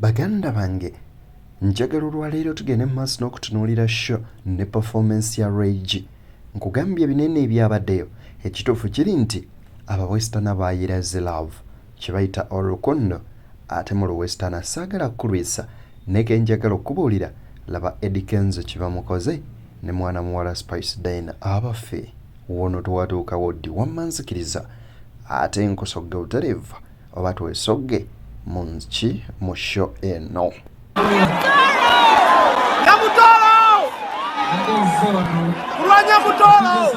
Baganda bange njagala olwaleero tugende mu maaso n'okutunuulira show ne performance ya Rage. Nkugambye binene ebyabaddeyo, ekituufu kiri nti aba Western baayiraze love kye bayita olukundo, ate mu Western saagala kukulwisa naye ke njagala okubuulira laba Eddie Kenzo kye bamukoze ne mwana muwala Spice Dine abaffe wono tewatuukawo ddi wammanzikiriza ate nkusogge butereeva oba twesogge munki mu show eno. Kulanya Mutolo!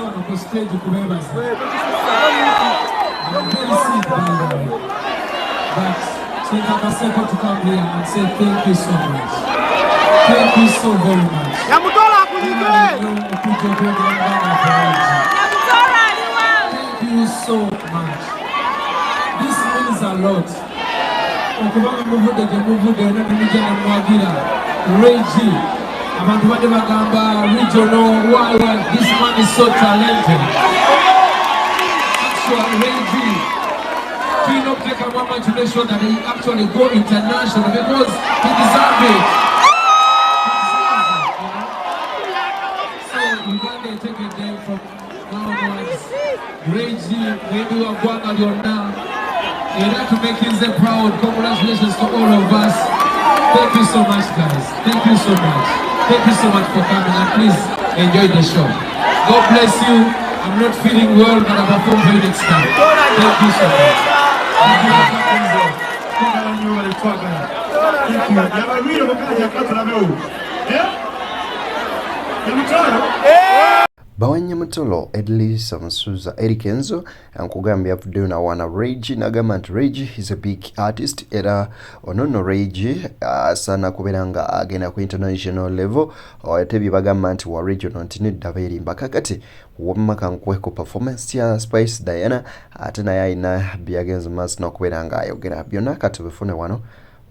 To come here and say thank you so much. Thank you so very much. Thank you so much. This means a lot. Reggie, abantu bade bagamba regional why this man is so talented. Actually, Reggie, we don't take a moment to make sure that he actually go international because he deserves it. So you can't take a day from now onwards. Reggie, maybe we are going on your now. You have to make him proud. Congratulations to all of us. Thank you so much, guys. Thank you so much. Thank you so much for coming, and please enjoy the show. God bless you. I'm not feeling well, but I'll perform for you next time. Thank you so much. Bawanya Mutolo Edlis Musuza Eddie Kenzo nkugambye avuddeyo na wana Rage nagamba nti Rage is a big artist era onono Rage asaana kubeera nga agenda ku international level tebye bagamba nti wa regional nti nedda beerimba kakati wamma kankuwe ku performance ya Spice Diana ate naye ayina byagenze maaso n'okubeera nga ayogera byonna kati bifune wano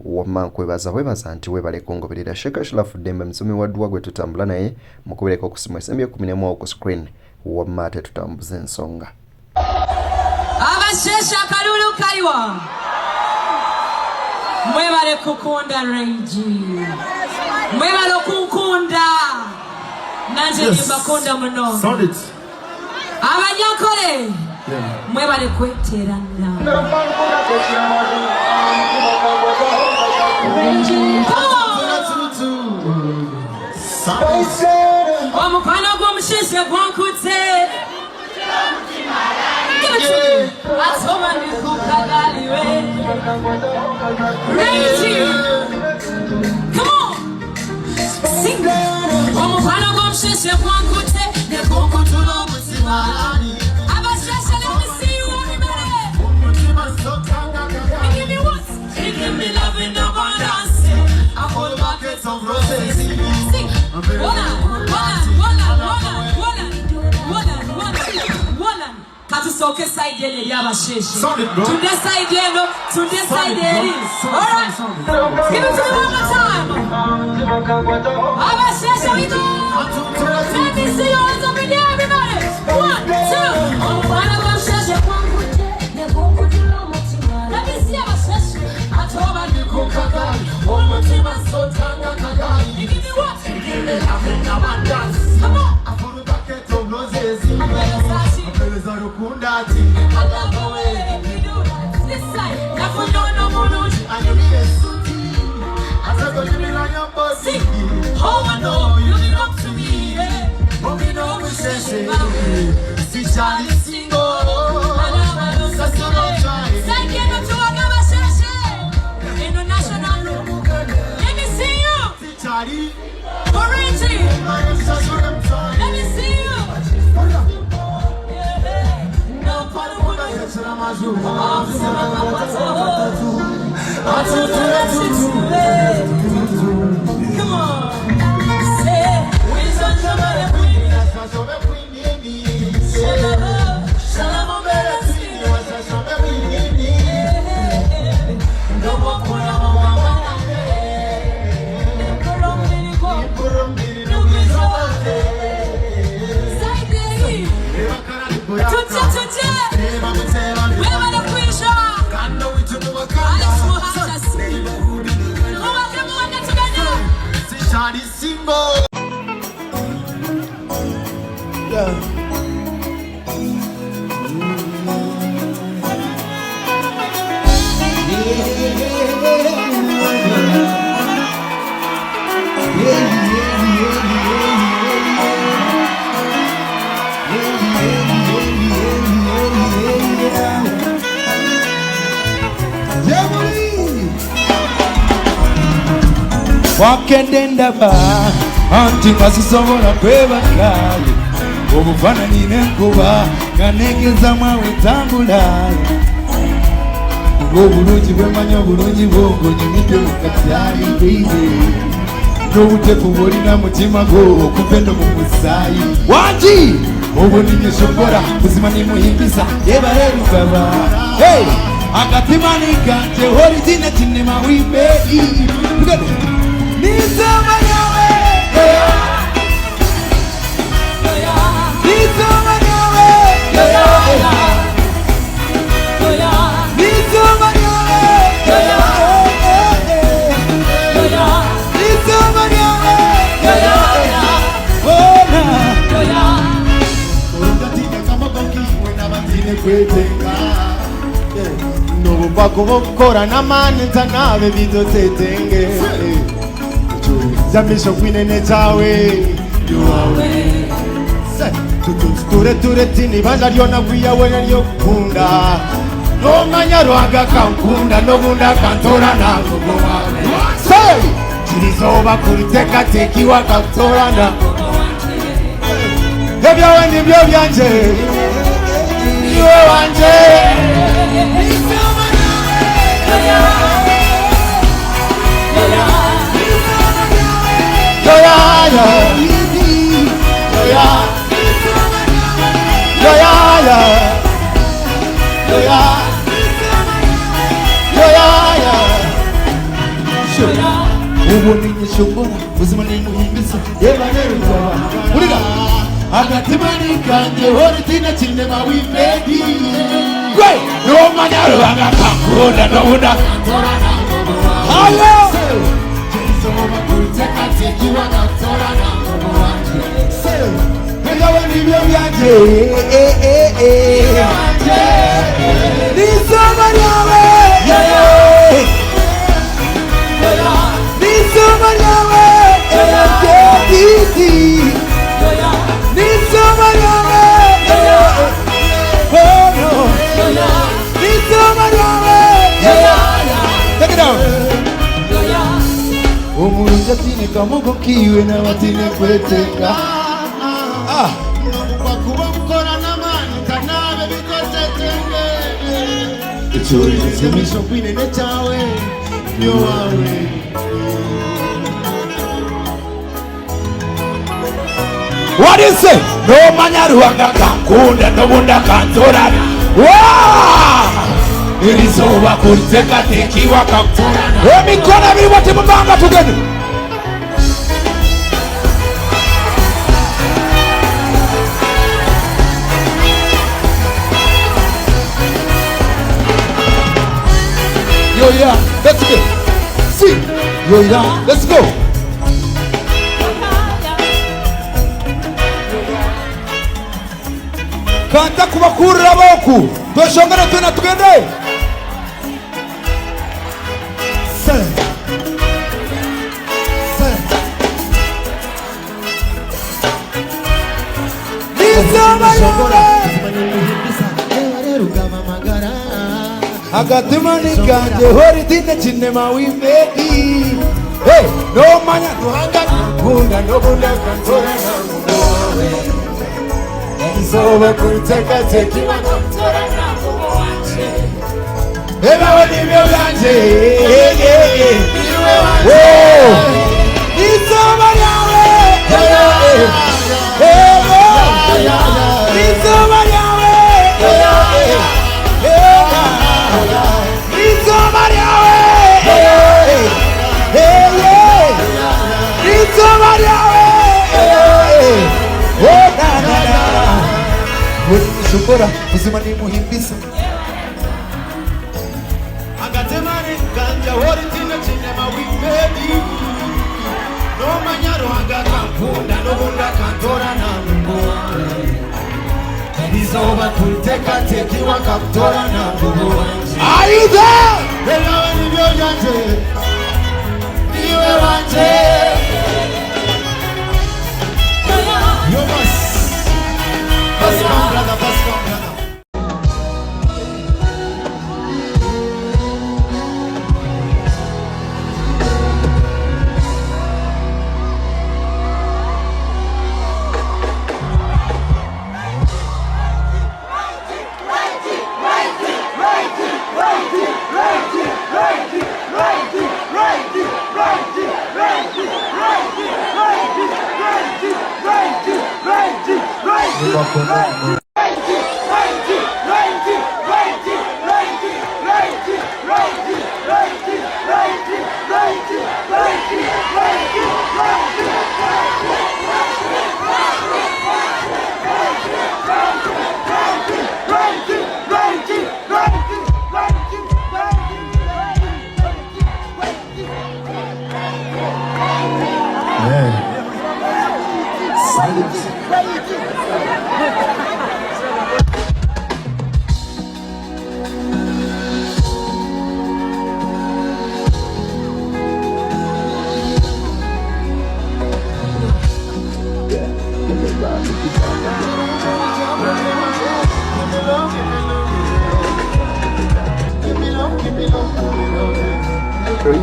wamma nkwebaza webaza nti webale kungoberera Sheka Shalafu Dembe msomi wa dduwa gwe tutambula naye mukubireko ku simu esembe 11 ku screen wamma ate tutambuze ensonga. Abashesha kalulu kaiwa mwebale kukunda Rage mwebale kukunda nanje nibakunda muno abanyakole mwebale kweterana omupano gw'omushishe gwankutse asoma ndikukagaliwe Rage, come on, sing. Omupano gw'omushishe gwankutse nekukutula omutima abasheshe let me see you everybody. Give me what? Give me love in abundance. I hold buckets of roses. Sing. Katusoke side ene yabasheshe. Tunde side eno, tunde side eri. Alright. Give it to me one more time. Abasheshe we go. Let me see your hands up in there everybody. 1, 2. Abasheshe kwangute, nekukutula omutima. Let me see abasheshe. Atoba nikukagali. Omutima sotanga kagali. Give me what? Give me love in abundance. Come on. I put a bucket of roses. I love the way you do that. This side, no mood. And you need a suit. I said, you be like your bossy. Oh, I know you live up to me. But we know we say, see Charlie single. I know, so don't try. Say, get up to a Gabashe. International. Let me see you. See Charlie. Orange. Let me see you. Come on. Say, wisdom to my queen. Shalom, better see you. No more for your mama. Where are the pressure? single. Yeah. Wakende ndaba anti ngasisobola kwebakaye obufaananyi n'enkuba nga negeza mwawe tambula ng'obulungi bwemanya obulungi bwongonyumidde mu katyali bwire n'obuteefu bw'olina mutima gwo okuva eno mu musaayi wangi obuninye shokora buzima nimuhimbisa yebale lugaba akatima nikanje horijine kinema wimbeyi Nizama nyawe Nizama nyawe Nizama nyawe Nizama nyawe Ona Urugatine kama kokiwe n'abatine kwetenga N'obupako bokukora n'amani ntanabe bidotetenge Jamisho kwinene chawe yuwawe ture tini banja lyona kwiyawe lyokukunda nomanya lwaga kankunda nobunda kantora nagogo wawe kirizoba kulitekatekiwa kantora nagogo ebyawe nibyo byanje niwe wanje ubuninye shokora buzima nimuhimbisa yebanerwa uriga agatima nikanje horitina kinema wimbeyi gwe nomanya lwanga kankunda nobunda halo kirizoba kulitekatekiwa kantora nagogo egawe nibyo byanje nisoma lyawe nisoma lyawe titi nisoma lyawe nisoma lyawe take it down omulungi atine kamogo kiwe n'abatine kwetenga nobubakuba bukora n'amani ntanabe bikotetenge ekimisho kwinene kyawe nyo wawe What is it? No manya ruhanga kankunda nobunda kantora ilizoba kuliteka tekiwa kantora emikono ebiri wote mubanga tugende Yo yeah, let's go. See. Yo yeah, let's go. Kanta kubakurira boku. Tweshongera twena tugende. Nizama yawe. Agatima nikanje horitine kinema wimbeyi nomanya lwanga kankunda nobunda kantora nagogo kirizoba kulitekatekiwa kantora nagogo wanje ebawe nibyo byanje niwe wanje nisoma lyawe nisoma lyawe nisoma lyawe nisoma lyawe shokora buzima nimuhimbisa agatemane kanja horitine kinema wimbeyi nomanya isoba kuteka tekiwa kaptora na bubu wanje. Are you there? Elawa ni vyo jante niwe wanje. You must pass on brother, pass on brother.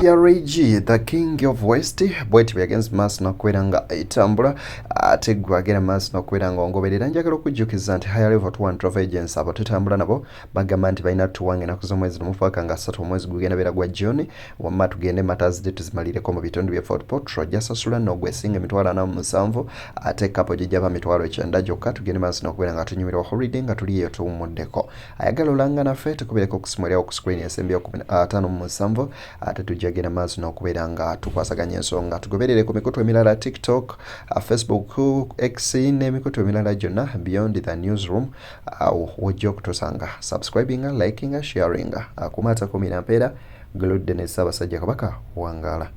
Reg, the king of West, bweti against mass no kwiranga itambula ategwa agera mass no kwiranga ongoberera njagala okujjukiza nti higher level 1 travel agents abo tutambula nabo bagamba nti balina tuwange naku z'omwezi nomufaka nga 3 omwezi gugenda bera gwa June wamma tugende matters date zimalireko mu bitundu bya Fort Portal jasasula no gwesinga mitwala na musanvu ate kapo jijaba mitwalo 9 jokka tugende mass no kwiranga tunyumira holiday nga tuliyo tumuddeko ayagala olanga na fete kubireko kusimulya ku screen SMB 5 musanvu ate tujagera mass no kuberanga tukwasaganya ensonga tugoberere ku mikutu emirala TikTok, Facebook, X n'emikutu emirala gyonna beyond the newsroom wojja okutusanga subscribing, liking, sharing akumata 10 mpera Glodden Ssaabasajja Kabaka wangala.